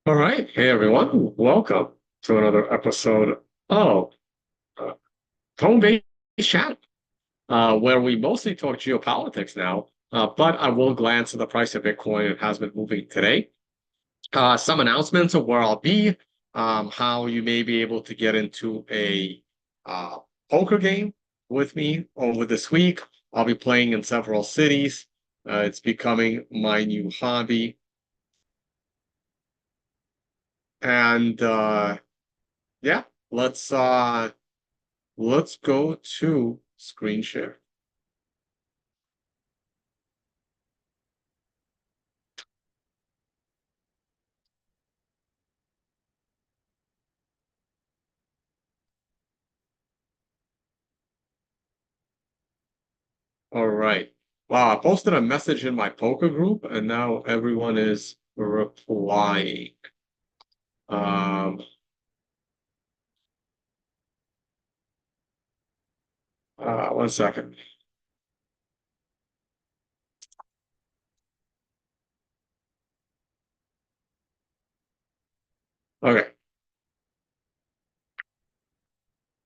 All right. Hey, everyone. Welcome to another episode of uh, Tone-Based Chat, where we mostly talk geopolitics now, but I will glance at the price of Bitcoin. It has been moving today. Some announcements of where I'll be, how you may be able to get into a uh, poker game with me over this week. I'll be playing in several cities. It's becoming my new hobby. And yeah, let's uh let's go to screen share. All right. Wow, I posted a message in my poker group and now everyone is replying. Um, 1 second. Okay.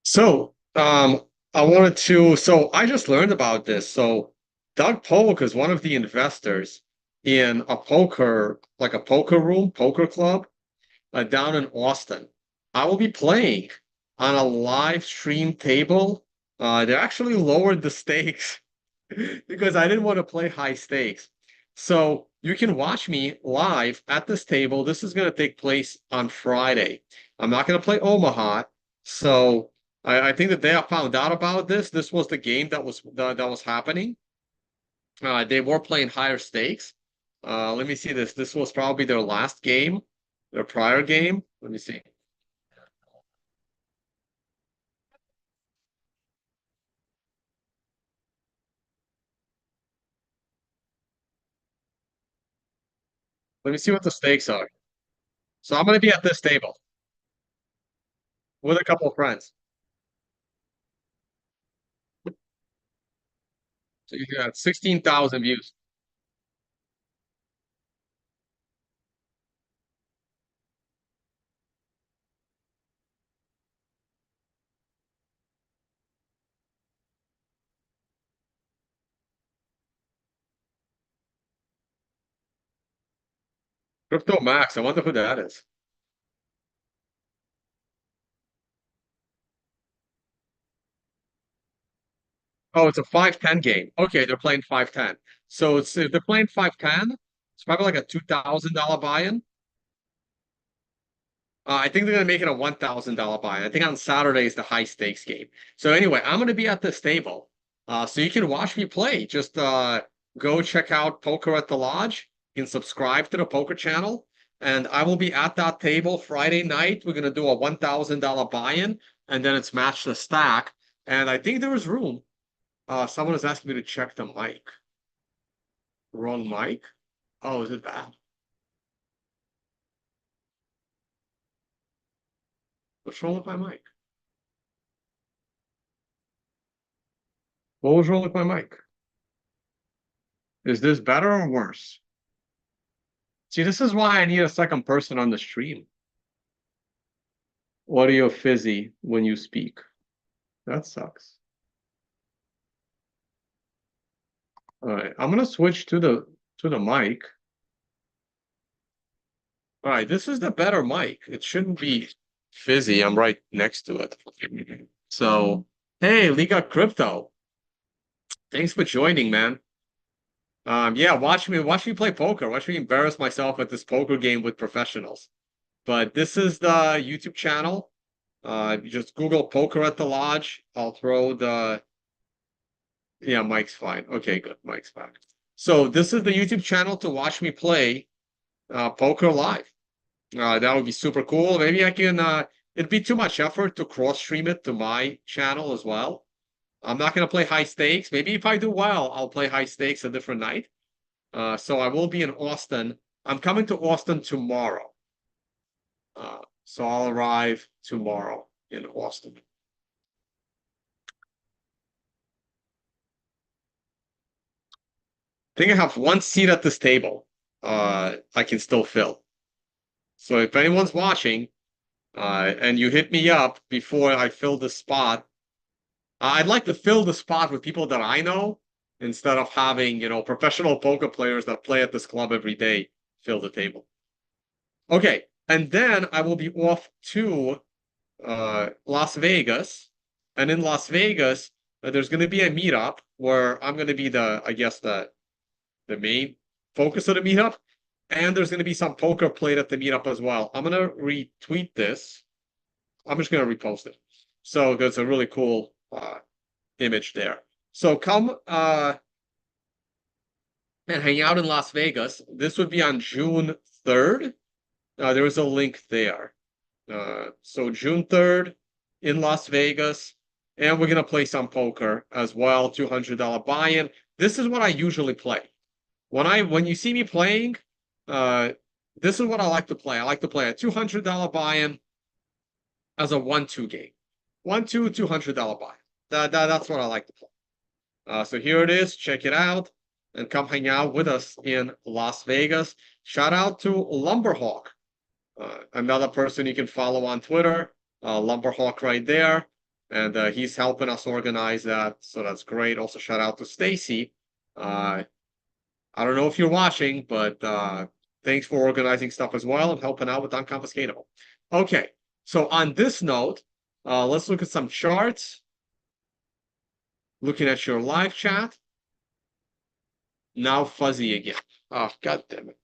So, I just learned about this. So, Doug Polk is one of the investors in a poker room, poker club down in Austin. I will be playing on a live stream table. They actually lowered the stakes because I didn't want to play high stakes. So you can watch me live at this table. This is going to take place on Friday. I'm not going to play Omaha. So I think the day I found out about this was the game that was happening. They were playing higher stakes. Let me see this. This was probably their last game, their prior game. Let me see. Let me see what the stakes are. So I'm going to be at this table with a couple of friends. So you got 16,000 views. Crypto Max. I wonder who that is. Oh, it's a 5-10 game. Okay, they're playing 5-10. So it's if they're playing 5-10, it's probably like a $2,000 buy-in. I think they're gonna make it a $1,000 buy-in. I think on Saturday is the high stakes game. So anyway, I'm gonna be at this table. So you can watch me play. Just go check out Poker at the Lodge. You can subscribe to the poker channel. And I will be at that table Friday night. We're gonna do a $1,000 buy-in, and then it's match the stack. And I think there is room. Someone is asking me to check the mic. Wrong mic? Oh, is it bad? What's wrong with my mic? What was wrong with my mic? Is this better or worse? See, this is why I need a second person on the stream. Audio fizzy when you speak. That sucks. All right, I'm gonna switch to the mic. All right, this is the better mic. It shouldn't be fizzy. I'm right next to it. So, hey, Liga Crypto. Thanks for joining, man. Yeah, watch me play poker. Watch me embarrass myself at this poker game with professionals. But this is the YouTube channel. You just Google poker at the lodge. I'll throw the yeah, Mike's fine. Okay, good. Mike's back. So this is the YouTube channel to watch me play poker live. That would be super cool. Maybe I can it'd be too much effort to cross stream it to my channel as well. I'm not gonna play high stakes. Maybe if I do well, I'll play high stakes a different night. So I will be in Austin. I'm coming to Austin tomorrow. So I'll arrive tomorrow in Austin. I think I have one seat at this table. I can still fill. So if anyone's watching, and you hit me up before I fill the spot, I'd like to fill the spot with people that I know instead of having, professional poker players that play at this club every day fill the table. Okay, and then I will be off to Las Vegas, and in Las Vegas, there's going to be a meetup where I'm going to be I guess the main focus of the meetup, and there's going to be some poker played at the meetup as well. I'm going to retweet this. I'm just going to repost it. So there's a really cool image there. So come and hang out in Las Vegas. This would be on June 3rd. There is a link there. So June 3rd in Las Vegas. And we're going to play some poker as well, $200 buy-in. This is what I usually play. When you see me playing, this is what I like to play. I like to play a $200 buy-in as a 1-2 game. 1-2, $200 buy-in. That's what I like to play. So here it is. Check it out and come hang out with us in Las Vegas. Shout out to Lumberhawk, another person you can follow on Twitter, Lumberhawk right there. And he's helping us organize that. So that's great. Also, shout out to Stacy. I don't know if you're watching, but thanks for organizing stuff as well and helping out with Unconfiscatable. Okay, so on this note, let's look at some charts. Looking at your live chat. Now fuzzy again. Oh, God damn it.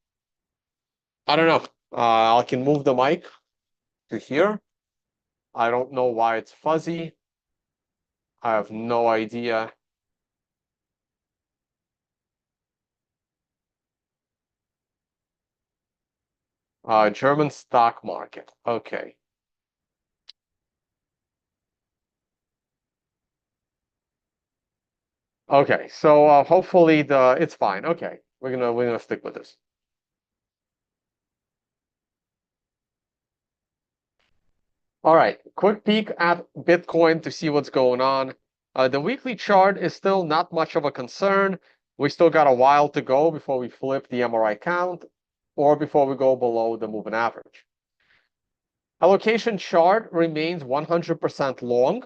I don't know. I can move the mic to here. I don't know why it's fuzzy. I have no idea. German stock market. Okay. Okay, so hopefully it's fine. Okay, we're gonna stick with this. All right, quick peek at Bitcoin to see what's going on. The weekly chart is still not much of a concern. We still got a while to go before we flip the MRI count or before we go below the moving average. Allocation chart remains 100% long.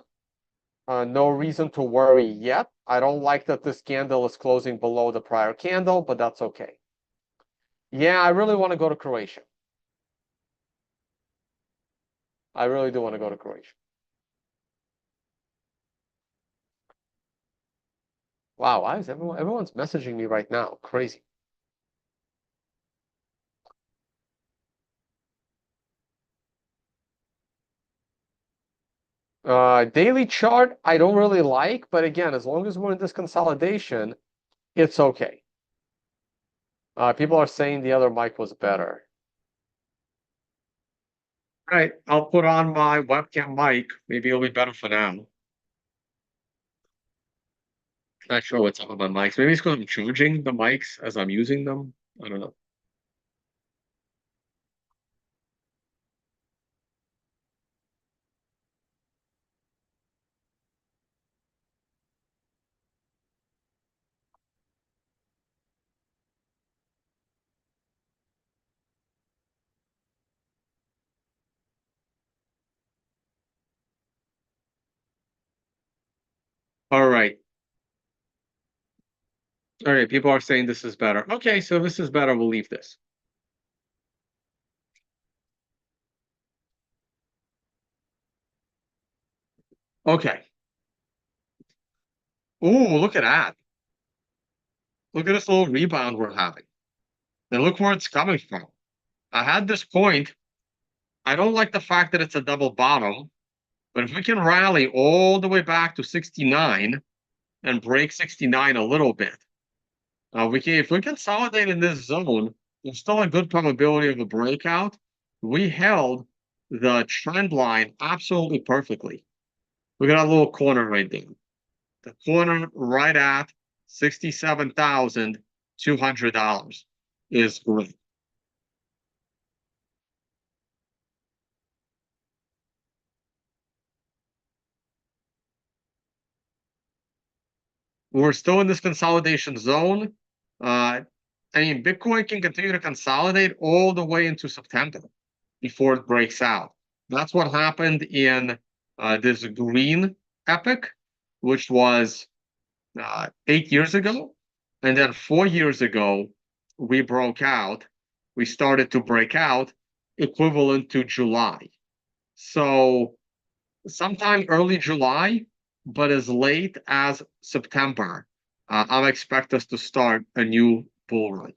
No reason to worry yet. I don't like that this candle is closing below the prior candle, but that's okay. Yeah, I really want to go to Croatia. I really do want to go to Croatia. Wow, why is everyone's messaging me right now? Crazy. Daily chart, I don't really like, but again, as long as we're in this consolidation, it's okay. People are saying the other mic was better. All right, I'll put on my webcam mic. Maybe it'll be better for now. Not sure what's up with my mics. Maybe it's because I'm charging the mics as I'm using them. I don't know. All right. All right, people are saying this is better. Okay, so this is better. We'll leave this. Okay. Ooh, look at that. Look at this little rebound we're having. And look where it's coming from. I had this point. I don't like the fact that it's a double bottom, but if we can rally all the way back to 69 and break 69 a little bit, if we consolidate in this zone, there's still a good probability of a breakout. We held the trend line absolutely perfectly. We got a little corner right there. The corner right at $67,200 is great. We're still in this consolidation zone. I mean, Bitcoin can continue to consolidate all the way into September. before it breaks out. That's what happened in this green epic, which was 8 years ago. And then 4 years ago, we broke out. We started to break out equivalent to July. So sometime early July, but as late as September, I expect us to start a new bull run.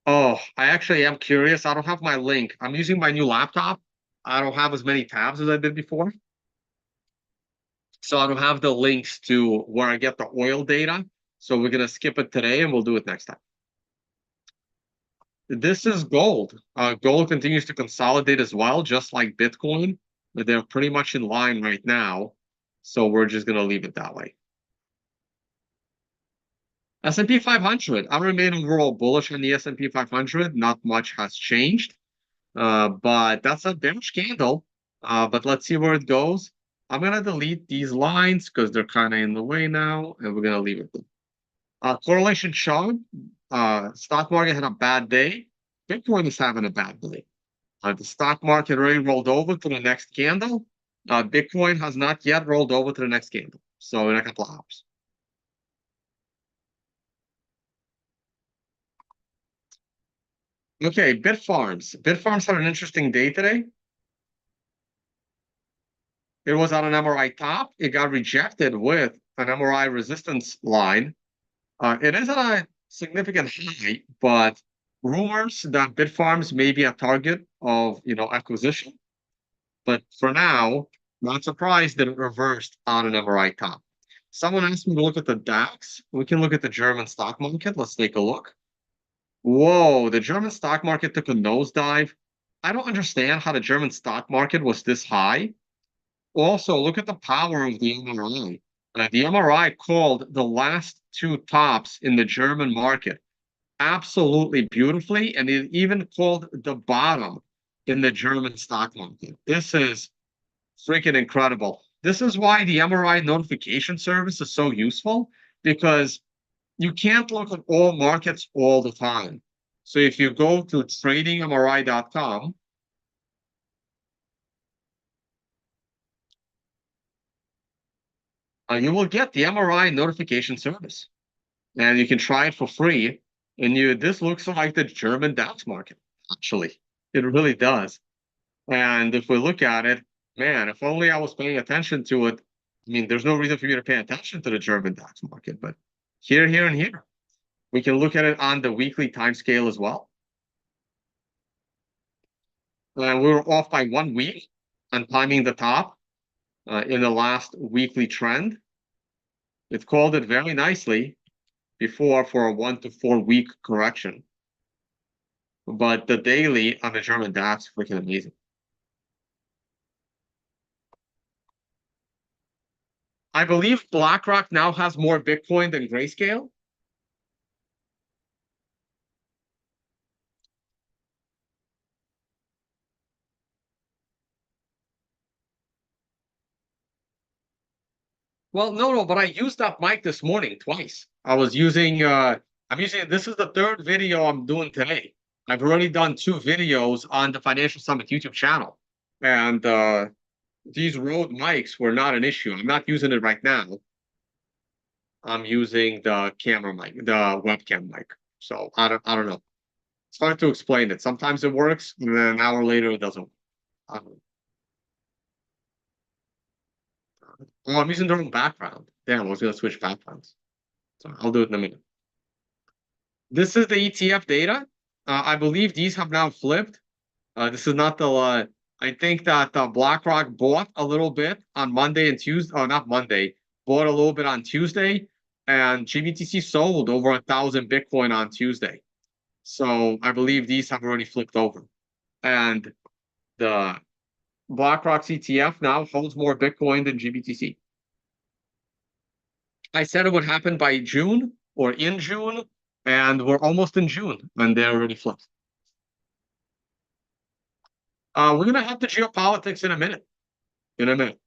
Oh, I actually am curious. I don't have my link. I'm using my new laptop. I don't have as many tabs as I did before. So I don't have the links to where I get the oil data. So we're going to skip it today and we'll do it next time. This is gold. Gold continues to consolidate as well, just like Bitcoin. But they're pretty much in line right now. So we're just going to leave it that way. S&P 500. I remain overall bullish on the S&P 500. Not much has changed. But that's a bearish candle. But let's see where it goes. I'm going to delete these lines because they're kind of in the way now. And we're going to leave it there. Correlation chart. Stock market had a bad day. Bitcoin is having a bad day. The stock market already rolled over to the next candle. Bitcoin has not yet rolled over to the next candle. So in a couple of hours. Okay, Bitfarms. Bitfarms had an interesting day today. It was on an MRI top. It got rejected with an MRI resistance line. It is a significant high, but rumors that Bitfarms may be a target of acquisition. But for now, not surprised that it reversed on an MRI top. Someone asked me to look at the DAX. We can look at the German stock market. Let's take a look. Whoa, the German stock market took a nosedive. I don't understand how the German stock market was this high. Also, look at the power of the MRI. The MRI called the last two tops in the German market absolutely beautifully, and it even called the bottom in the German stock market. This is freaking incredible. This is why the MRI notification service is so useful, because you can't look at all markets all the time. So if you go to tradingmri.com, you will get the MRI notification service, and you can try it for free. And this looks like the German DAX market, actually. It really does. And if we look at it, man, if only I was paying attention to it. I mean, there's no reason for me to pay attention to the German DAX market, but here, and here. We can look at it on the weekly time scale as well. And we were off by 1 week on timing the top in the last weekly trend. It called it very nicely before for a 1 to 4 week correction. But the daily on the German DAX is freaking amazing. I believe BlackRock now has more Bitcoin than Grayscale. Well, no, but I used that mic this morning twice. I'm using, this is the third video I'm doing today. I've already done 2 videos on the Financial Summit YouTube channel. And these Rode mics were not an issue. I'm not using it right now. I'm using the camera mic, the webcam mic. So I don't know. It's hard to explain it. Sometimes it works, and then an hour later it doesn't. Oh, I'm using the wrong background. Damn, I was gonna switch backgrounds. So I'll do it in a minute. This is the ETF data. I believe these have now flipped. This is not the. I think that BlackRock bought a little bit on Monday and Tuesday. Oh, not Monday. Bought a little bit on Tuesday, and GBTC sold over 1,000 Bitcoin on Tuesday. So I believe these have already flipped over, and the BlackRock's ETF now holds more Bitcoin than GBTC. I said it would happen by June or in June, and we're almost in June, and they're already flipped. We're gonna have the geopolitics in a minute. In a minute.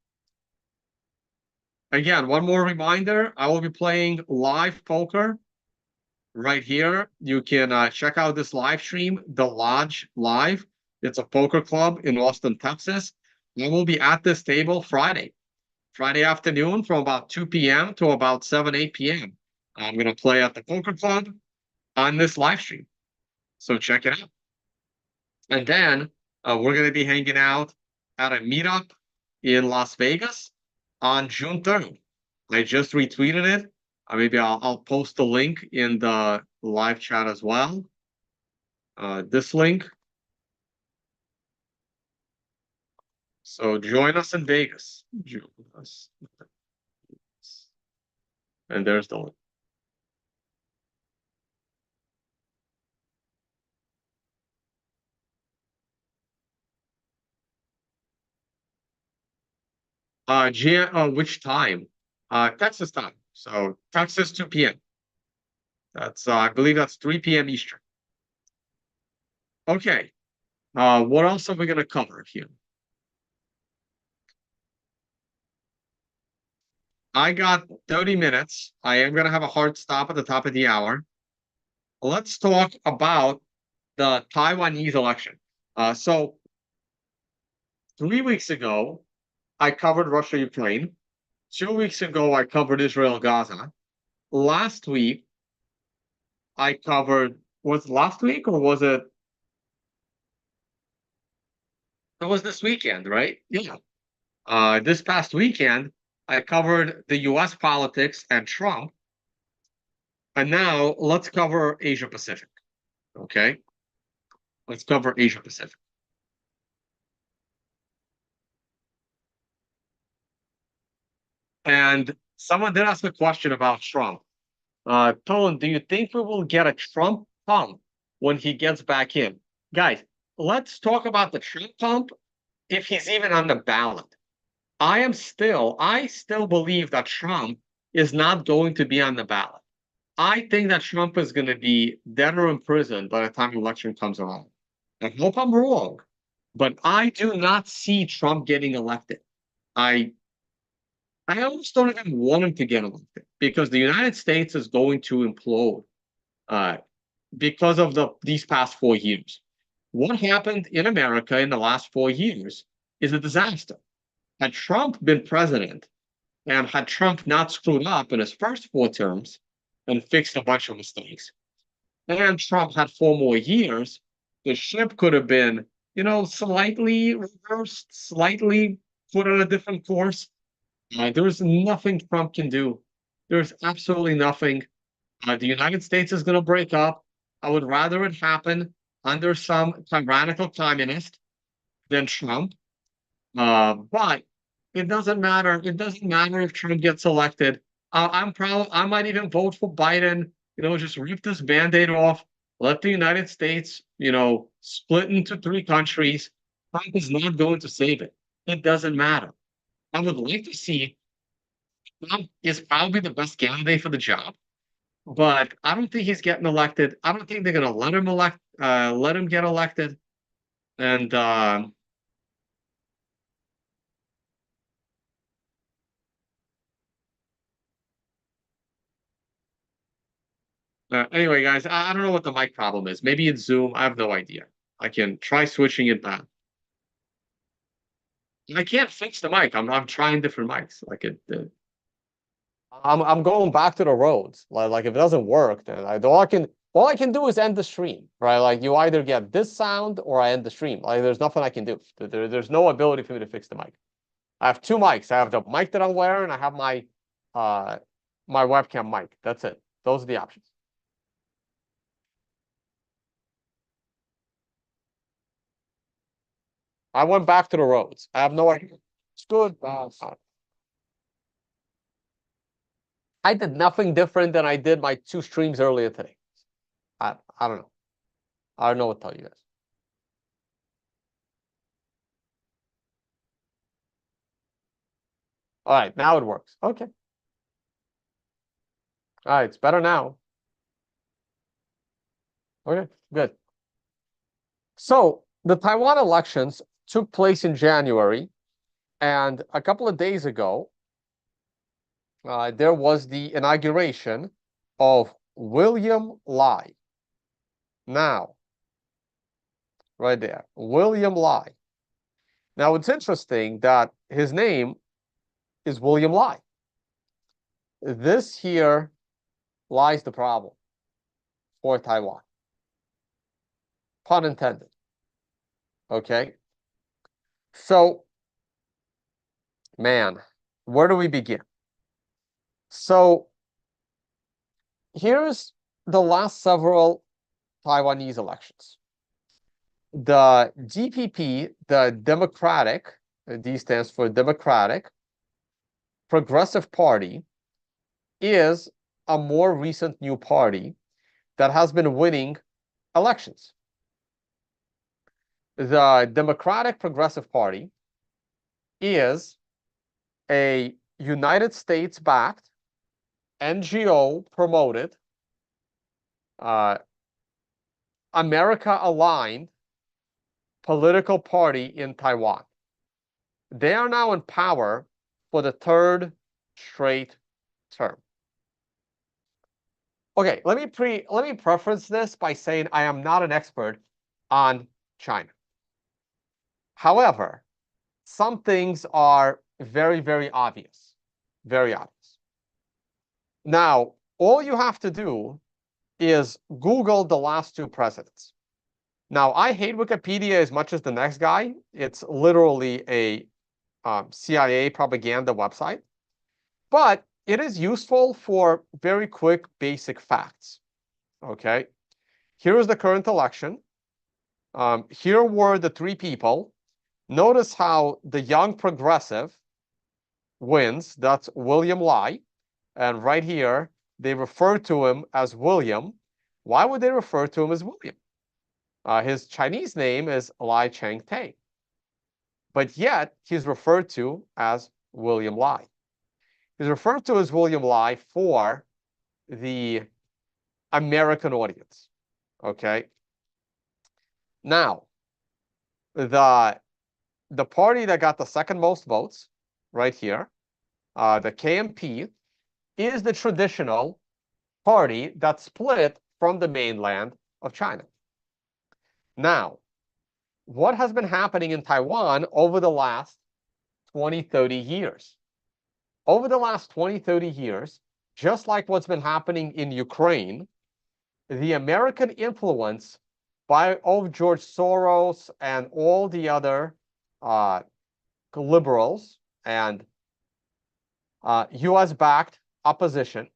Again, one more reminder, I will be playing live poker right here. You can check out this live stream, The Lodge Live. It's a poker club in Austin, Texas. I will be at this table Friday afternoon from about 2 p.m. to about 7, 8 p.m. I'm going to play at the poker club on this live stream. So check it out. And then we're going to be hanging out at a meetup in Las Vegas on June 3rd. I just retweeted it. Maybe I'll post the link in the live chat as well. This link. So join us in Vegas. Join us. And there's the link. Which time? Texas time. So Texas 2 p.m. That's I believe that's 3 p.m. Eastern. Okay. What else are we gonna cover here? I got 30 minutes. I am gonna have a hard stop at the top of the hour. Let's talk about the Taiwanese election. So 3 weeks ago, I covered Russia, Ukraine. 2 weeks ago, I covered Israel, Gaza. Last week, I covered, was it last week or was it? It was this weekend, right? Yeah. This past weekend, I covered the US politics and Trump. And now let's cover Asia Pacific. Okay. Let's cover Asia Pacific. And someone did ask a question about Trump. Tone, do you think we will get a Trump pump when he gets back in? Guys, let's talk about the Trump pump if he's even on the ballot. I still believe that Trump is not going to be on the ballot. I think that Trump is going to be dead or in prison by the time the election comes around. I hope I'm wrong, but I do not see Trump getting elected. I I almost don't even want him to get elected because the United States is going to implode uh, because of these past 4 years. What happened in America in the last 4 years is a disaster. Had Trump been president and had Trump not screwed up in his first 4 terms and fixed a bunch of mistakes, and Trump had 4 more years, the ship could have been, slightly reversed, slightly put on a different course. There's nothing Trump can do. There's absolutely nothing. The United States is going to break up. I would rather it happen under some tyrannical communist than Trump. But it doesn't matter. It doesn't matter if Trump gets elected. I'm proud. I might even vote for Biden. Just rip this Band-Aid off. Let the United States, split into 3 countries. Trump is not going to save it. It doesn't matter. I would like to see Trump is probably the best candidate for the job, but I don't think he's getting elected. I don't think they're going to let him get elected. And anyway, guys, I don't know what the mic problem is. Maybe it's Zoom. I have no idea. I can try switching it back. I can't fix the mic. I'm trying different mics. I'm going back to the roads. Like if it doesn't work, then all I can do is end the stream, right? Like you either get this sound or I end the stream. Like there's nothing I can do. There's no ability for me to fix the mic. I have 2 mics. I have the mic that I'm wearing. I have uh my webcam mic. That's it. Those are the options. I went back to the roads. I have no idea. It's good. I did nothing different than I did my 2 streams earlier today. I don't know. I don't know what to tell you guys. All right, now it works. Okay. All right, it's better now. Okay, good. So the Taiwan elections took place in January, and a couple of days ago, there was the inauguration of William Lai. Now, right there, William Lai. Now, it's interesting that his name is William Lai. This here lies the problem for Taiwan. Pun intended. Okay. So, man, where do we begin? So, here's the last several Taiwanese elections. The DPP, the Democratic, D stands for Democratic Progressive Party, is a more recent new party that has been winning elections. The Democratic Progressive Party is a United States-backed, NGO-promoted, America-aligned political party in Taiwan. They are now in power for the third straight term. Okay, let me preface this by saying I am not an expert on China. However, some things are very, very obvious. Very obvious. Now, all you have to do is Google the last two presidents. Now, I hate Wikipedia as much as the next guy. It's literally a CIA propaganda website. But it is useful for very quick, basic facts. Okay? Here is the current election. Here were the three people. Notice how the young progressive wins. That's William Lai. And right here, they refer to him as William. Why would they refer to him as William? His Chinese name is Lai Chang-te. But yet, he's referred to as William Lai. He's referred to as William Lai for the American audience. Okay? Now, the party that got the second most votes, right here, the KMP, is the traditional party that split from the mainland of China. Now, what has been happening in Taiwan over the last 20, 30 years? Over the last 20, 30 years, just like what's been happening in Ukraine, the American influence of George Soros and all the other liberals and US-backed opposition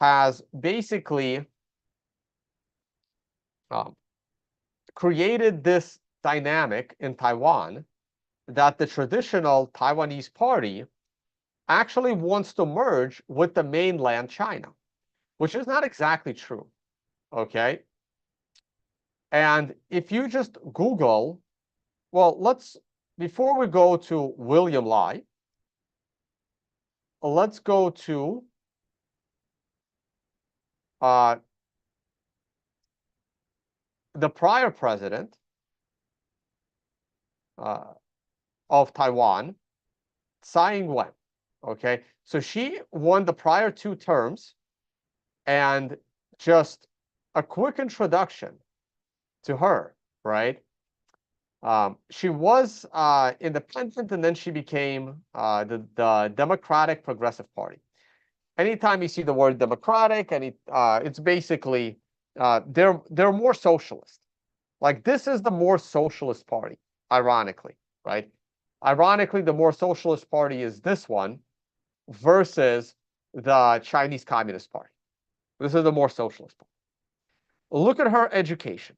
has basically created this dynamic in Taiwan that the traditional Taiwanese party actually wants to merge with the mainland China, which is not exactly true, okay? And if you just Google, well, before we go to William Lai, let's go to the prior president of Taiwan, Tsai Ing-wen. Okay, so she won the prior two terms, and just a quick introduction to her, right? She was independent, and then she became the Democratic Progressive Party. Anytime you see the word Democratic, and it's basically they're more socialist. Like, this is the more socialist party, ironically, right? Ironically, the more socialist party is this one versus the Chinese Communist Party. This is the more socialist party. Look at her education,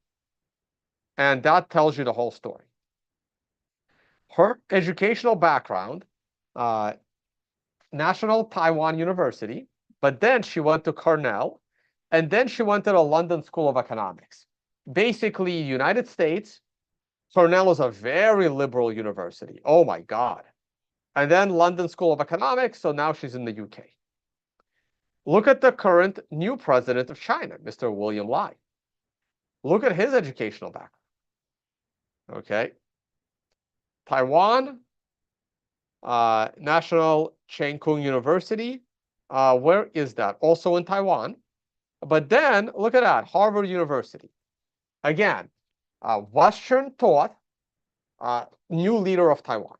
and that tells you the whole story. Her educational background, National Taiwan University, but then she went to Cornell, and then she went to the London School of Economics. Basically, United States, Cornell is a very liberal university. Oh my God. And then London School of Economics, so now she's in the UK. Look at the current new president of China, Mr. William Lai. Look at his educational background. Okay. Taiwan, National Cheng Kung University, Where is that? Also in Taiwan. But then look at that, Harvard University. Again, Western thought, new leader of Taiwan.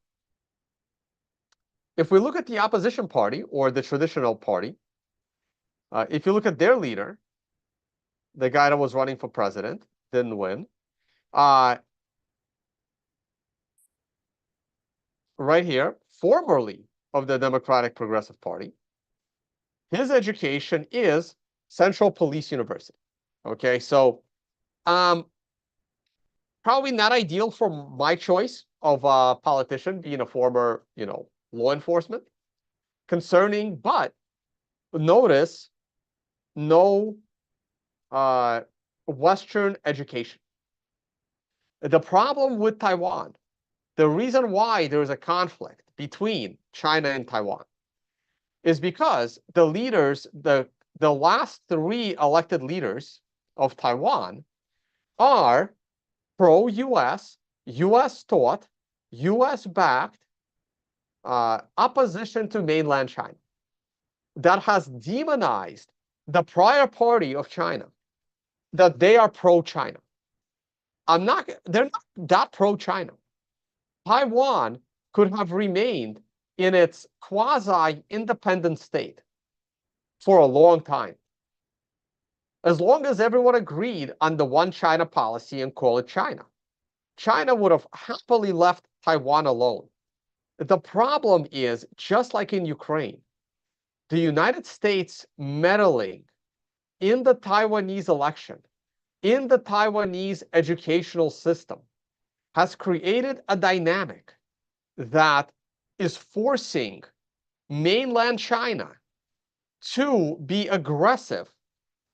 If we look at the opposition party or the traditional party, if you look at their leader, the guy that was running for president, didn't win. Right here, formerly of the Democratic Progressive Party, his education is Central Police University. Okay, so probably not ideal for my choice of a politician, being a former, law enforcement. Concerning, but notice no Western education. The problem with Taiwan, the reason why there is a conflict between China and Taiwan is because the leaders, the last three elected leaders of Taiwan are pro-US, US taught, US backed opposition to mainland China that has demonized the prior party of China, that they are pro-China. They're not that pro-China. Taiwan could have remained in its quasi-independent state for a long time, as long as everyone agreed on the one China policy and call it China. China would have happily left Taiwan alone. The problem is, just like in Ukraine, the United States meddling in the Taiwanese election, in the Taiwanese educational system, has created a dynamic that is forcing mainland China to be aggressive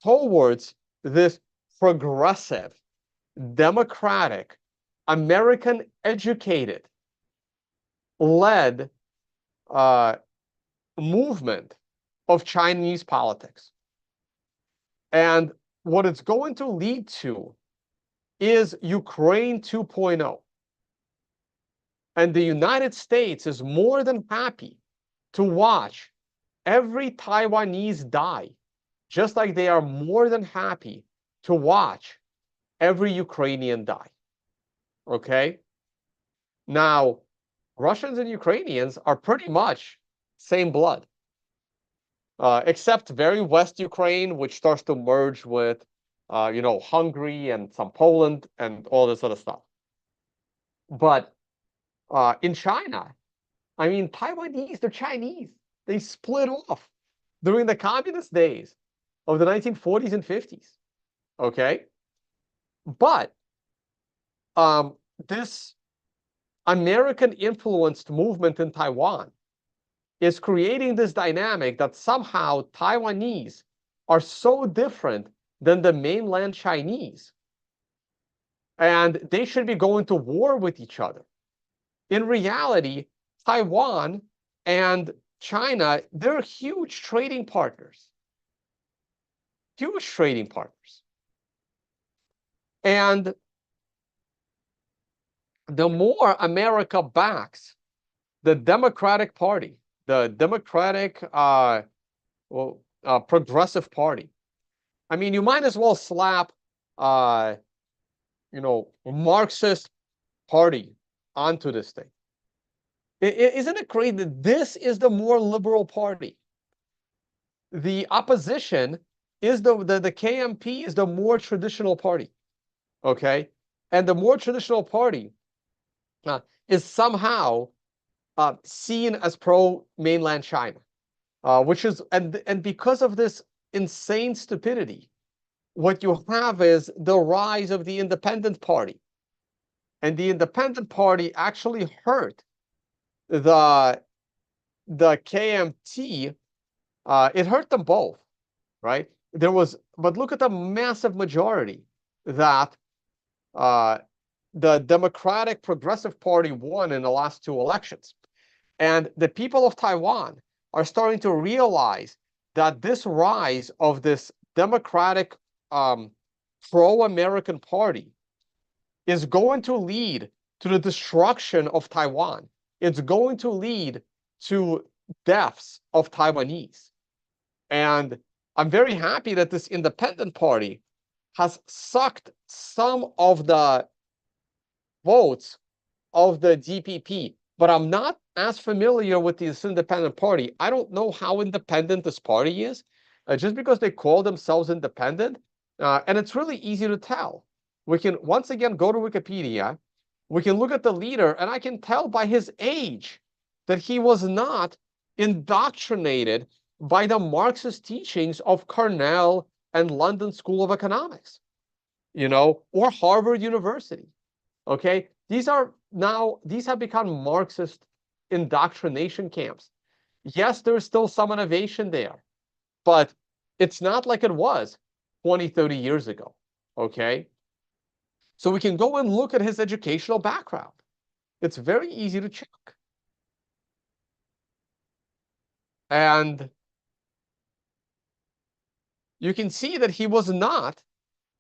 towards this progressive, democratic, American educated led movement of Chinese politics. And what it's going to lead to is Ukraine 2.0. And the United States is more than happy to watch every Taiwanese die, just like they are more than happy to watch every Ukrainian die. Okay? Now, Russians and Ukrainians are pretty much same blood, except very West Ukraine, which starts to merge with, Hungary and some Poland and all this other stuff. But in China, I mean, Taiwanese, they're Chinese. They split off during the communist days of the 1940s and 50s. Okay? But this American-influenced movement in Taiwan is creating this dynamic that somehow Taiwanese are so different than the mainland Chinese, and they should be going to war with each other. In reality, Taiwan and China, they're huge trading partners. Huge trading partners. And the more America backs the Democratic Party, the Democratic Progressive Party, I mean, you might as well slap, Marxist Party onto this thing. Isn't it great that this is the more liberal party? The opposition is the KMP is the more traditional party, okay? And the more traditional party is somehow seen as pro-mainland China, which is, and because of this insane stupidity, what you have is the rise of the independent party. And the independent party actually hurt the KMT. It hurt them both, right? But look at the massive majority that the Democratic Progressive Party won in the last two elections. And the people of Taiwan are starting to realize that this rise of this Democratic pro-American party is going to lead to the destruction of Taiwan. It's going to lead to deaths of Taiwanese. And I'm very happy that this independent party has sucked some of the votes of the DPP, but I'm not as familiar with this independent party. I don't know how independent this party is, just because they call themselves independent. And it's really easy to tell. We can once again go to Wikipedia. We can look at the leader, and I can tell by his age that he was not indoctrinated by the Marxist teachings of Cornell and London School of Economics, or Harvard University. Okay, these have become Marxist indoctrination camps. Yes, there's still some innovation there, but it's not like it was 20, 30 years ago. Okay, so we can go and look at his educational background. It's very easy to check. And you can see that he was not,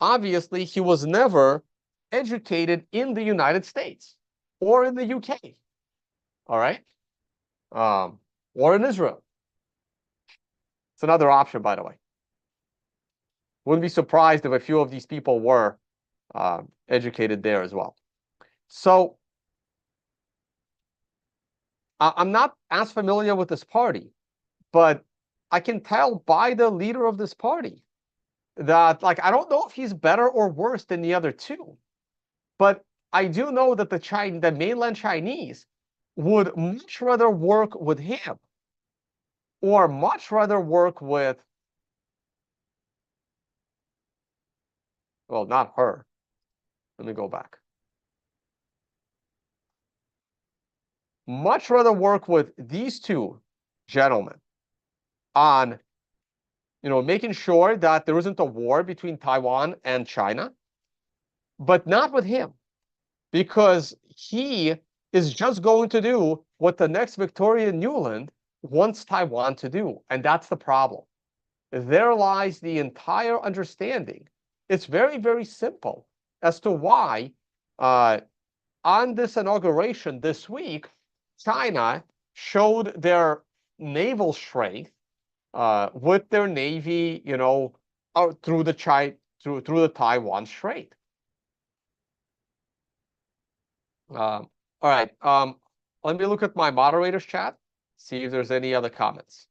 obviously, he was never educated in the United States or in the UK. All right. Or in Israel. It's another option, by the way. Wouldn't be surprised if a few of these people were educated there as well. So I'm not as familiar with this party, but I can tell by the leader of this party that, like, I don't know if he's better or worse than the other two, but I do know that the mainland Chinese would much rather work with him or much rather work with, well, not her. Let me go back. Much rather work with these two gentlemen on, making sure that there isn't a war between Taiwan and China, but not with him, because he is just going to do what the next Victoria Nuland wants Taiwan to do, and that's the problem. There lies the entire understanding. It's very, very simple as to why on this inauguration this week, China showed their naval strength with their navy, out through the Taiwan Strait. All right. Let me look at my moderators chat, see if there's any other comments.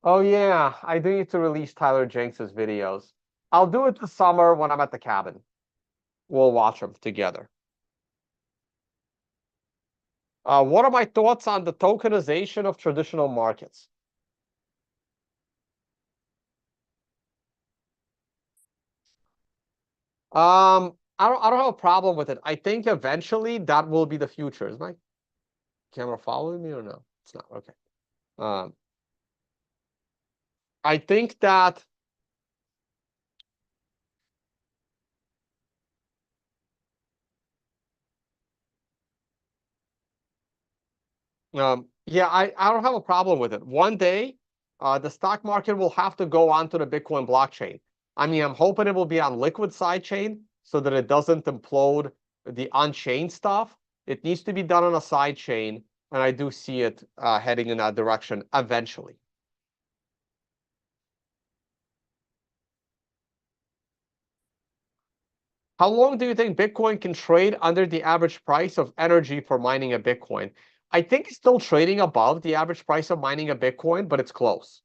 Oh yeah, I do need to release Tyler Jenks's videos. I'll do it this summer when I'm at the cabin. We'll watch them together. What are my thoughts on the tokenization of traditional markets? I don't have a problem with it. I think eventually that will be the future. Is my camera following me or no? It's not. Okay. Um, I think that yeah, I don't have a problem with it. One day, the stock market will have to go onto the Bitcoin blockchain. I mean, I'm hoping it will be on liquid sidechain so that it doesn't implode the on-chain stuff. It needs to be done on a sidechain, and I do see it heading in that direction eventually. How long do you think Bitcoin can trade under the average price of energy for mining a Bitcoin? I think it's still trading above the average price of mining a Bitcoin, but it's close.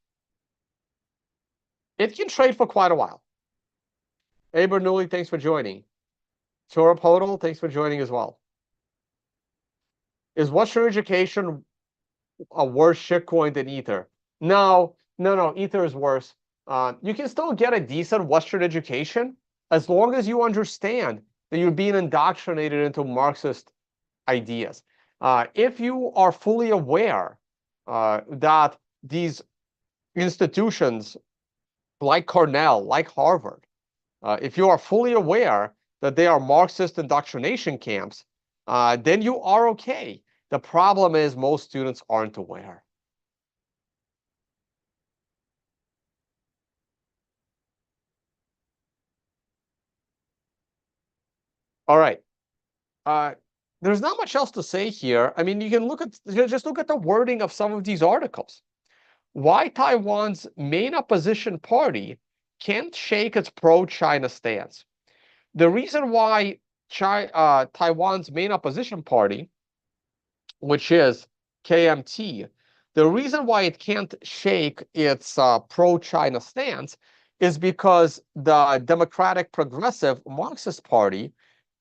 It can trade for quite a while. Hey, Bernoulli, thanks for joining. Torah Podal, thanks for joining as well. Is Western education a worse shitcoin than Ether? No. Ether is worse. You can still get a decent Western education as long as you understand that you're being indoctrinated into Marxist ideas. If you are fully aware that these institutions like Cornell, like Harvard, if you are fully aware that they are Marxist indoctrination camps, then you are okay. The problem is most students aren't aware. All right. Uh, there's not much else to say here. I mean, you can just look at the wording of some of these articles. Why Taiwan's main opposition party can't shake its pro-China stance. The reason why Taiwan's main opposition party, which is KMT, the reason why it can't shake its pro-China stance is because the Democratic Progressive Marxist Party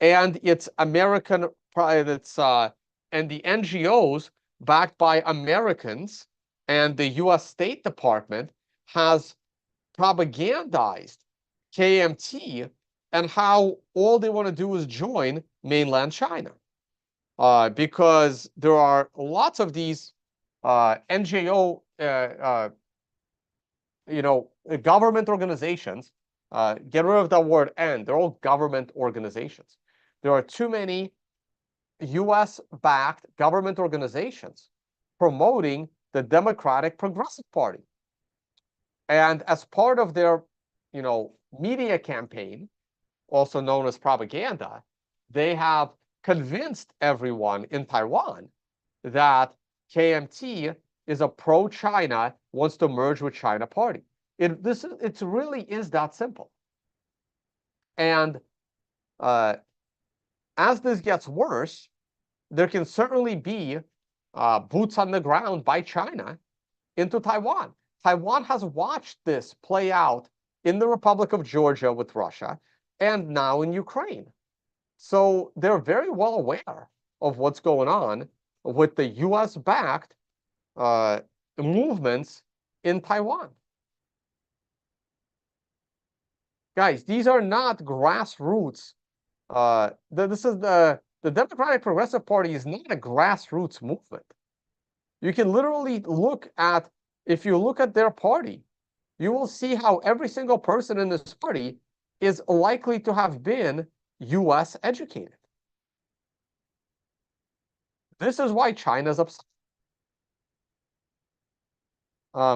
and its American, and the NGOs backed by Americans and the U.S. State Department has propagandized KMT and how all they want to do is join mainland China. Because there are lots of these NGO, government organizations. Get rid of the word "and." They're all government organizations. There are too many U.S.-backed government organizations promoting the Democratic Progressive Party. And as part of their, media campaign, also known as propaganda, they have convinced everyone in Taiwan that KMT is a pro-China, wants to merge with China party. It really is that simple. And as this gets worse, there can certainly be boots on the ground by China into Taiwan. Taiwan has watched this play out in the Republic of Georgia with Russia and now in Ukraine. So they're very well aware of what's going on with the US-backed movements in Taiwan. Guys, these are not grassroots. The Democratic Progressive Party is not a grassroots movement. You can literally if you look at their party, you will see how every single person in this party is likely to have been US educated. This is why China's upset.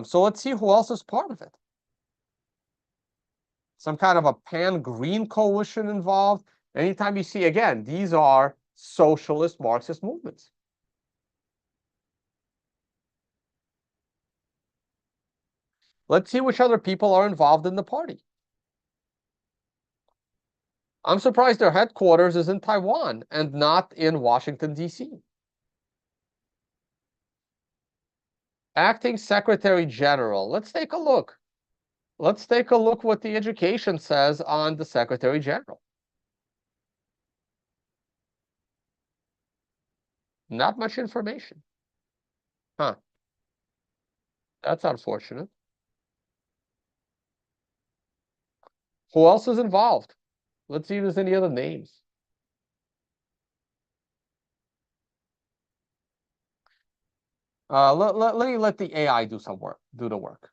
So let's see who else is part of it. Some kind of a pan-green coalition involved. Anytime you see, again, these are socialist Marxist movements. Let's see which other people are involved in the party. I'm surprised their headquarters is in Taiwan and not in Washington, D.C. Acting Secretary General. Let's take a look. Let's take a look what the education says on the Secretary General. Not much information. Huh. That's unfortunate. Who else is involved? Let's see if there's any other names. Let the AI do the work.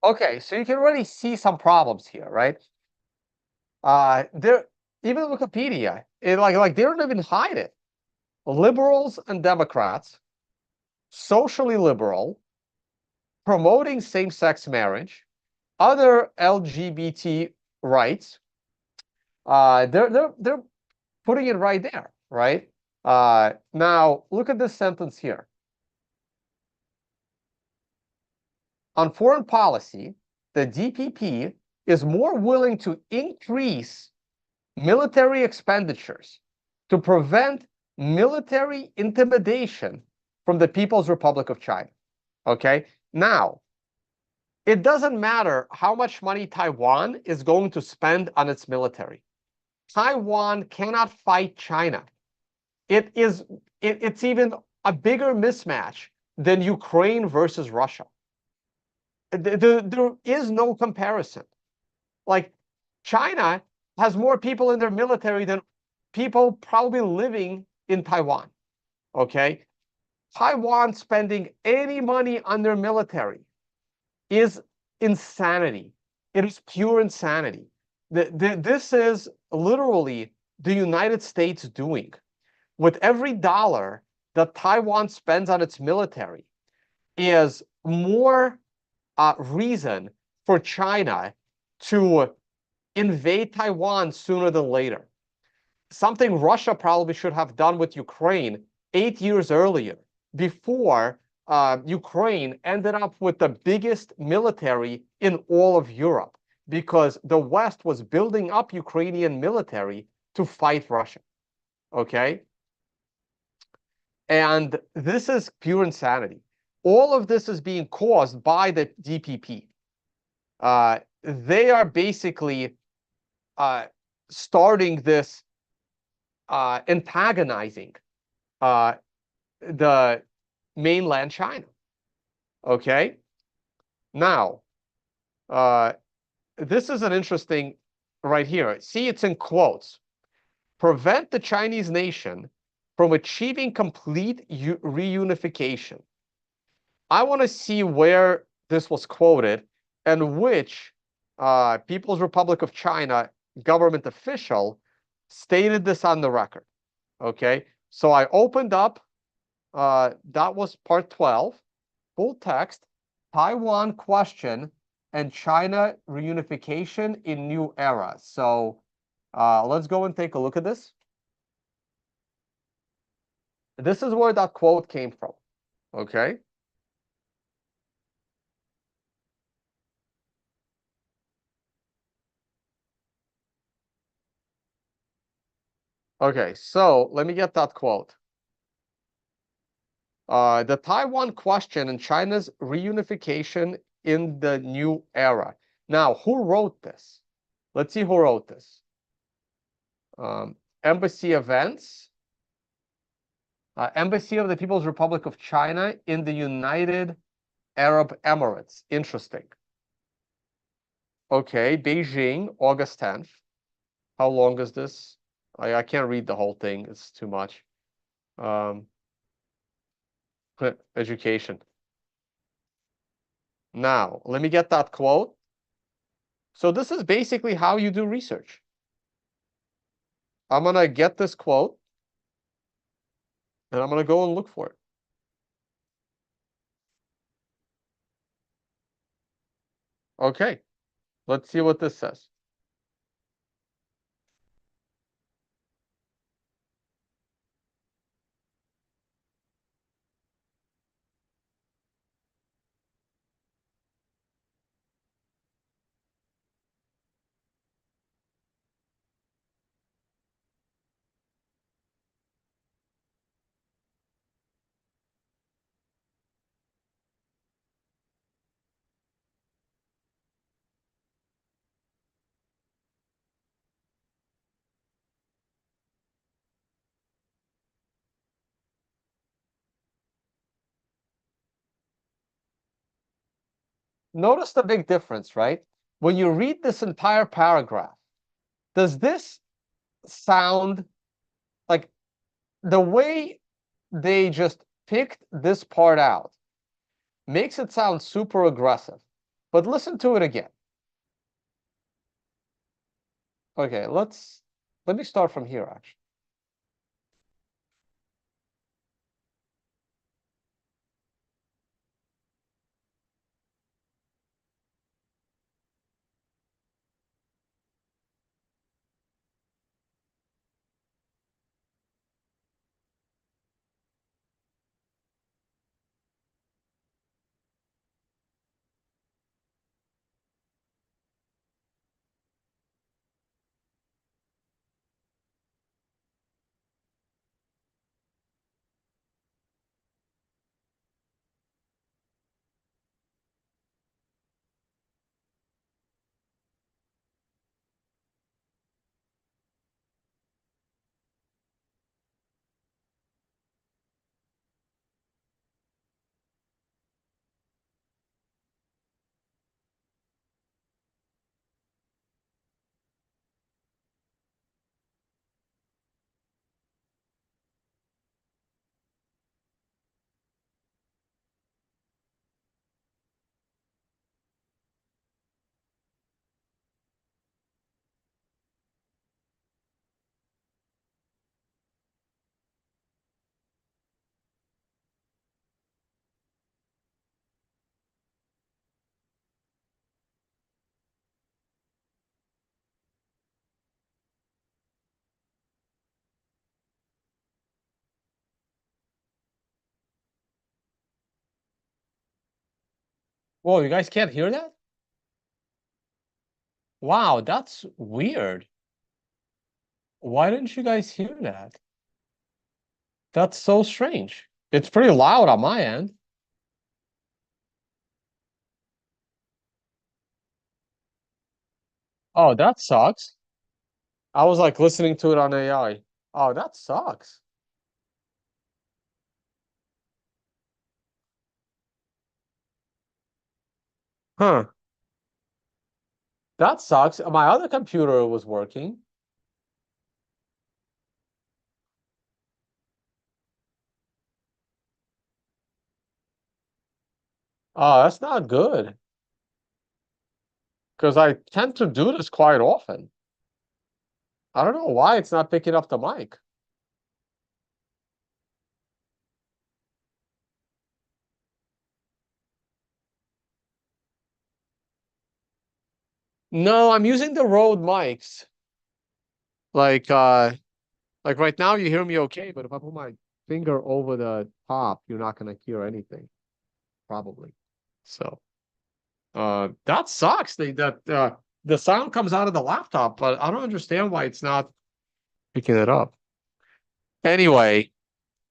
Okay, so you can already see some problems here, right? There, even Wikipedia, they don't even hide it. Liberals and Democrats, socially liberal, promoting same-sex marriage, other LGBT rights. They're putting it right there, right? Now look at this sentence here. on foreign policy, the DPP is more willing to increase military expenditures to prevent military intimidation from the People's Republic of China. Okay? Now, it doesn't matter how much money Taiwan is going to spend on its military. Taiwan cannot fight China. It's even a bigger mismatch than Ukraine versus Russia. There is no comparison. Like, China has more people in their military than people probably living in Taiwan. Okay? Taiwan spending any money on their military is insanity. It is pure insanity. This is literally the United States doing. With every dollar that Taiwan spends on its military is more reason for China to invade Taiwan sooner than later. Something Russia probably should have done with Ukraine 8 years earlier, before Ukraine ended up with the biggest military in all of Europe, because the West was building up Ukrainian military to fight Russia. Okay? And this is pure insanity. All of this is being caused by the DPP. They are basically starting this antagonizing the mainland China. Okay? Now, this is an interesting right here. See, it's in quotes. Prevent the Chinese nation from achieving complete reunification. I want to see where this was quoted and which People's Republic of China government official stated this on the record. Okay, so I opened up, that was part 12, full text, Taiwan question and China reunification in new era. So let's go and take a look at this. This is where that quote came from. Okay. Okay, so let me get that quote. The Taiwan question and China's reunification in the new era. Now, who wrote this? Let's see who wrote this. Embassy Events, Embassy of the People's Republic of China in the United Arab Emirates. Interesting. Okay, Beijing, August 10th. How long is this? I can't read the whole thing. It's too much. Education. Now, let me get that quote. So this is basically how you do research. I'm going to get this quote, and I'm going to go and look for it. Okay, let's see what this says. Notice the big difference, right? When you read this entire paragraph, does this sound like the way they just picked this part out makes it sound super aggressive? But listen to it again. Okay, let me start from here, actually. Whoa, you guys can't hear that? Wow, that's weird. Why didn't you guys hear that? That's so strange. It's pretty loud on my end. Oh, that sucks. I was like listening to it on AI. Oh, that sucks. Huh. That sucks. My other computer was working. Oh, that's not good. Because I tend to do this quite often. I don't know why it's not picking up the mic. No, I'm using the Rode mics. Like like right now you hear me okay, but if I put my finger over the top, you're not gonna hear anything, probably. So that sucks. The sound comes out of the laptop, but I don't understand why it's not picking it up. Anyway,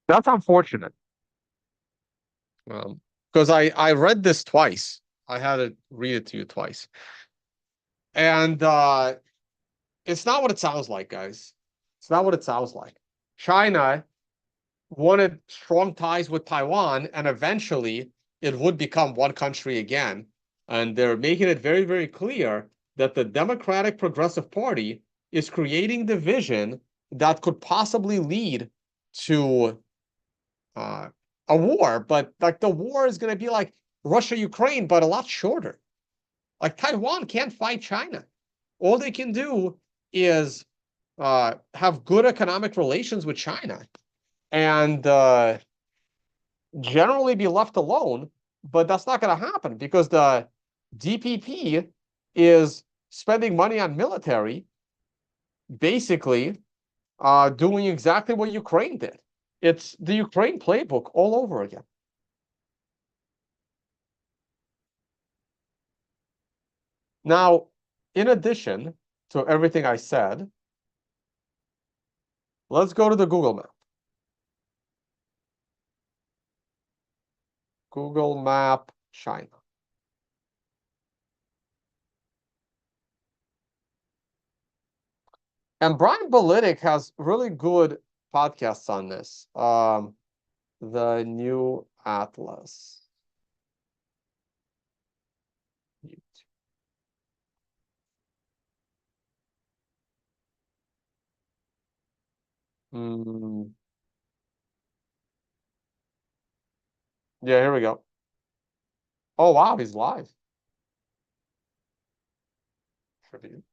that's unfortunate. Because I read this twice. I had to read it to you twice. And it's not what it sounds like, guys. It's not what it sounds like. China wanted strong ties with Taiwan, and eventually it would become one country again. And they're making it very, very clear that the Democratic Progressive Party is creating division that could possibly lead to uh, a war. But like the war is going to be like Russia Ukraine, but a lot shorter. Like Taiwan can't fight China. All they can do is have good economic relations with China and generally be left alone. But that's not going to happen because the DPP is spending money on military, basically doing exactly what Ukraine did. It's the Ukraine playbook all over again. Now, in addition to everything I said, let's go to the Google map. Google Map China. And Brian Bolitic has really good podcasts on this. The New Atlas. Mm, yeah, here we go. Oh, wow, he's live. Tribute.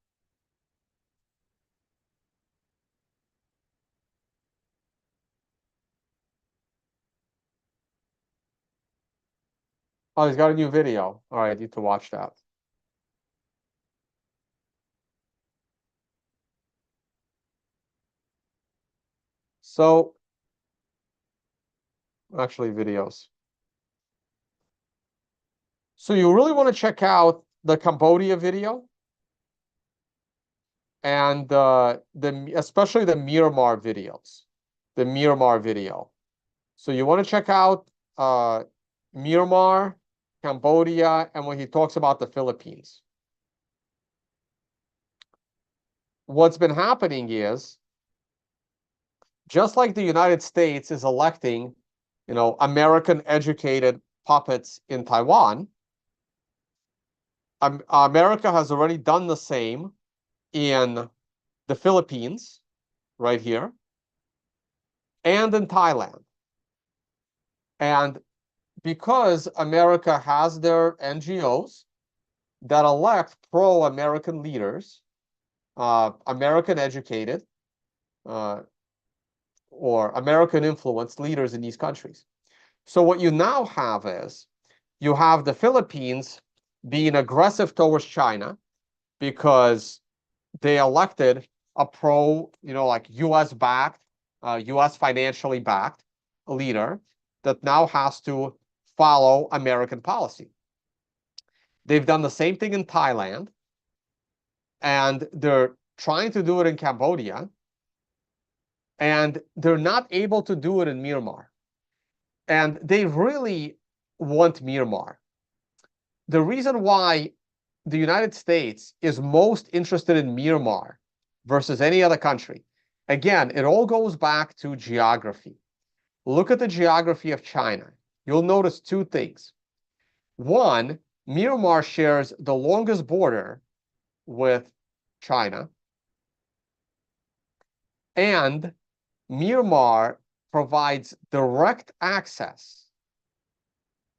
Oh, he's got a new video. All right, I need to watch that. So, actually, videos. So you really want to check out the Cambodia video and especially the Myanmar videos. The Myanmar video. So you want to check out Myanmar, Cambodia, and when he talks about the Philippines. What's been happening is, just like the United States is electing, American educated puppets in Taiwan, America has already done the same in the Philippines, right here, and in Thailand. And because America has their NGOs that elect pro-American leaders, American educated uh, or American influenced leaders in these countries. So what you now have is you have the Philippines being aggressive towards China because they elected a like US backed, US financially backed leader that now has to follow American policy. They've done the same thing in Thailand, and they're trying to do it in Cambodia, and they're not able to do it in Myanmar. And they really want Myanmar. The reason why the United States is most interested in Myanmar versus any other country, again, it all goes back to geography. Look at the geography of China. You'll notice two things. One, Myanmar shares the longest border with China, and Myanmar provides direct access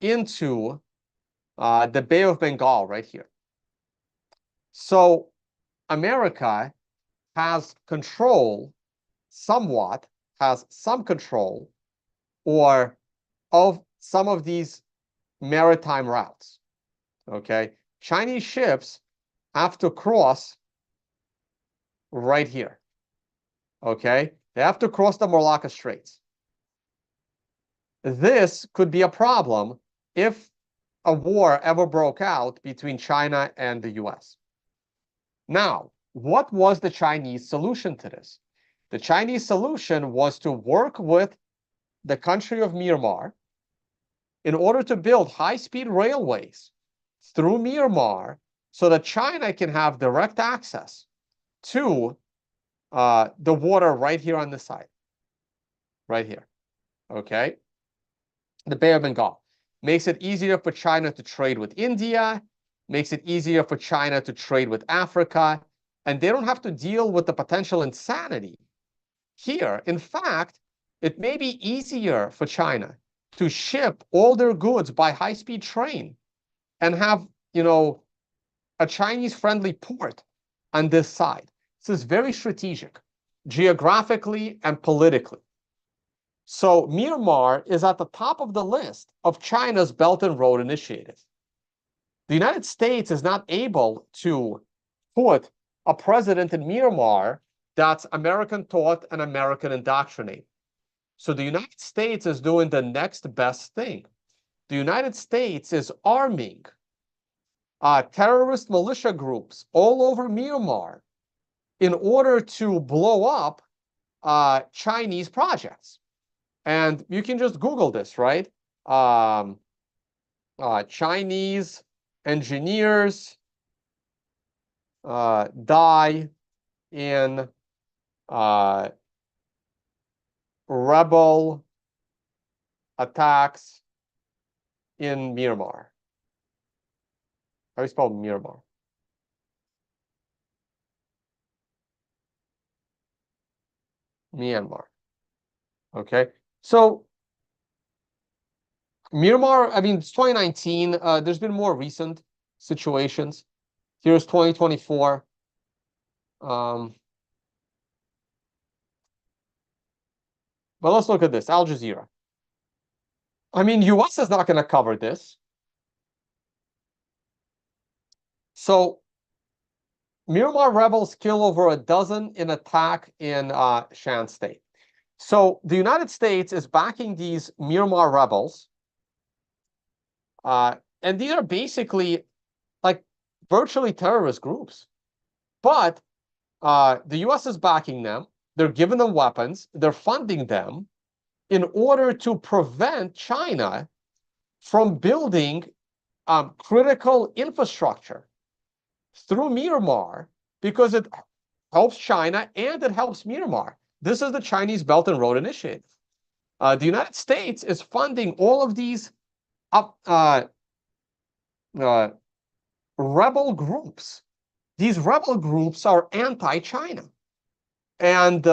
into the Bay of Bengal right here. So America has control, somewhat, has some control, or of some of these maritime routes. Okay, Chinese ships have to cross right here. Okay, they have to cross the Malacca Straits. This could be a problem if a war ever broke out between China and the US. Now, what was the Chinese solution to this? The Chinese solution was to work with the country of Myanmar in order to build high-speed railways through Myanmar so that China can have direct access to the water right here on this side. Right here. Okay? The Bay of Bengal. Makes it easier for China to trade with India, makes it easier for China to trade with Africa, and they don't have to deal with the potential insanity here. In fact, it may be easier for China to ship all their goods by high-speed train and have, a Chinese-friendly port on this side. This is very strategic, geographically and politically. So Myanmar is at the top of the list of China's Belt and Road Initiative. The United States is not able to put a president in Myanmar that's American taught and American indoctrinated. So the United States is doing the next best thing. The United States is arming terrorist militia groups all over Myanmar in order to blow up Chinese projects. And you can just Google this, right? Chinese engineers die in rebel attacks in Myanmar. How do you spell Myanmar? Myanmar. Okay. So Myanmar, I mean, it's 2019. There's been more recent situations. Here's 2024. But let's look at this. Al Jazeera. I mean, US is not going to cover this. So Myanmar rebels kill over a dozen in attack in Shan State. So the United States is backing these Myanmar rebels. And these are basically like virtually terrorist groups. But the US is backing them. They're giving them weapons. They're funding them in order to prevent China from building critical infrastructure through Myanmar, because it helps China and it helps Myanmar. This is the Chinese Belt and Road Initiative. The United States is funding all of these rebel groups. These rebel groups are anti-China. And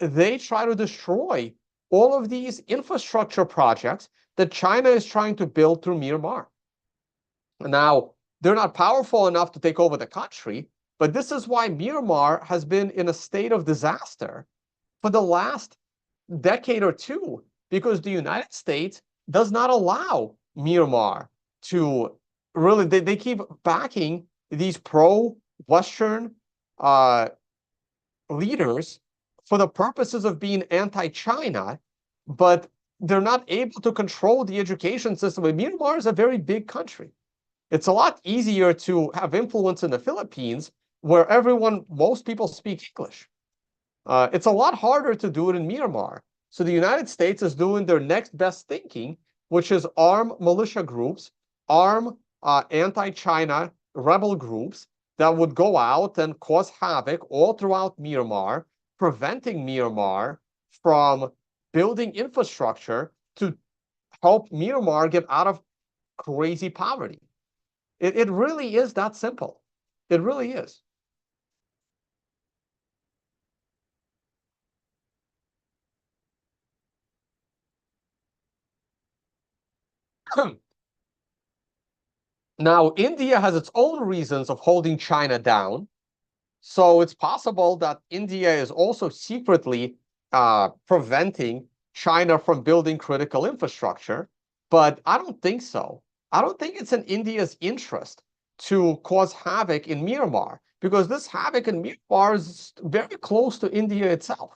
they try to destroy all of these infrastructure projects that China is trying to build through Myanmar. Now, they're not powerful enough to take over the country, but this is why Myanmar has been in a state of disaster for the last decade or two, because the United States does not allow Myanmar to really, they keep backing these pro-Western leaders for the purposes of being anti-China, but they're not able to control the education system. Myanmar is a very big country. It's a lot easier to have influence in the Philippines where most people speak English. It's a lot harder to do it in Myanmar. So the United States is doing their next best thinking, which is arm militia groups, arm anti-China rebel groups that would go out and cause havoc all throughout Myanmar, preventing Myanmar from building infrastructure to help Myanmar get out of crazy poverty. It really is that simple. It really is. Now, India has its own reasons of holding China down. So it's possible that India is also secretly preventing China from building critical infrastructure. But I don't think so. I don't think it's in India's interest to cause havoc in Myanmar because this havoc in Myanmar is very close to India itself.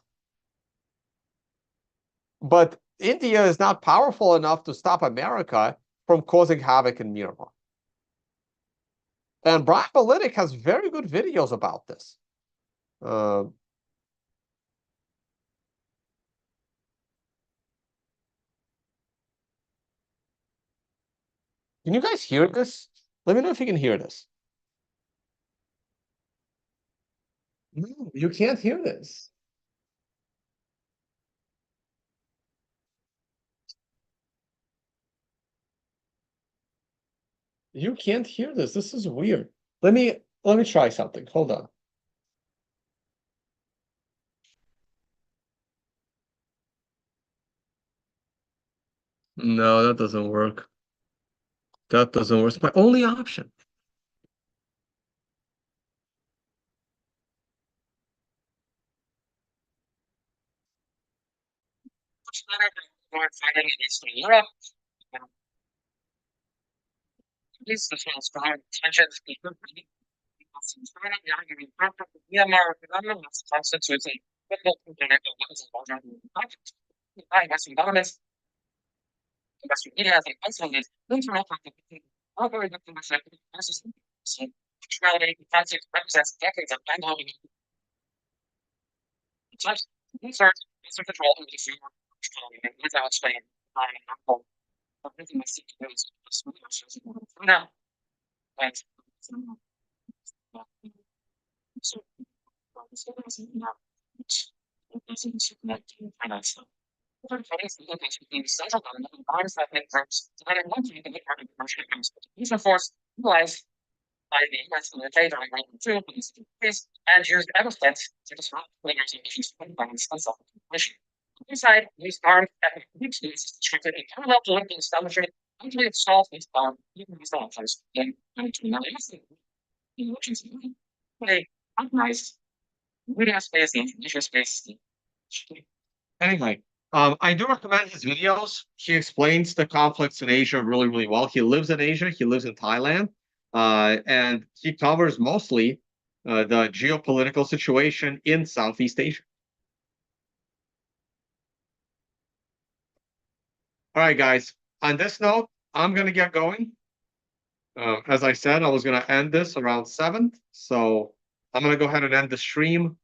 But India is not powerful enough to stop America from causing havoc in Myanmar. And Brian Politic has very good videos about this. Uh, can you guys hear this? Let me know if you can hear this. No, you can't hear this. You can't hear this. This is weird. Let me try something. Hold on. No, that doesn't work. That doesn't work. It's my only option. Anyway, I do recommend his videos. He explains the conflicts in Asia really, really well. He lives in Asia. He lives in Thailand, and he covers mostly the geopolitical situation in Southeast Asia. All right, guys. On this note, I'm gonna get going. As I said, I was gonna end this around 7, so I'm gonna go ahead and end the stream.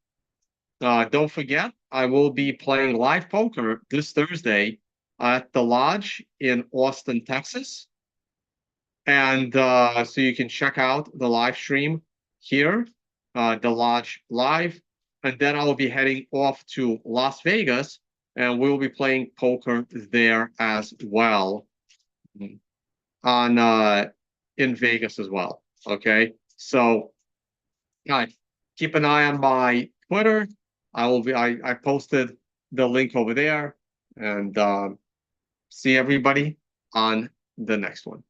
Don't forget, I will be playing live poker this Thursday at the Lodge in Austin, Texas. And so you can check out the live stream here, the Lodge Live. And then I will be heading off to Las Vegas, and we'll be playing poker there as well on in Vegas as well. Okay, so keep an eye on my Twitter. I posted the link over there, and see everybody on the next one.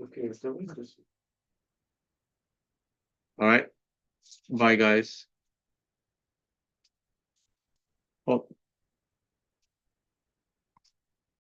Okay, so all right. Bye, guys. Well,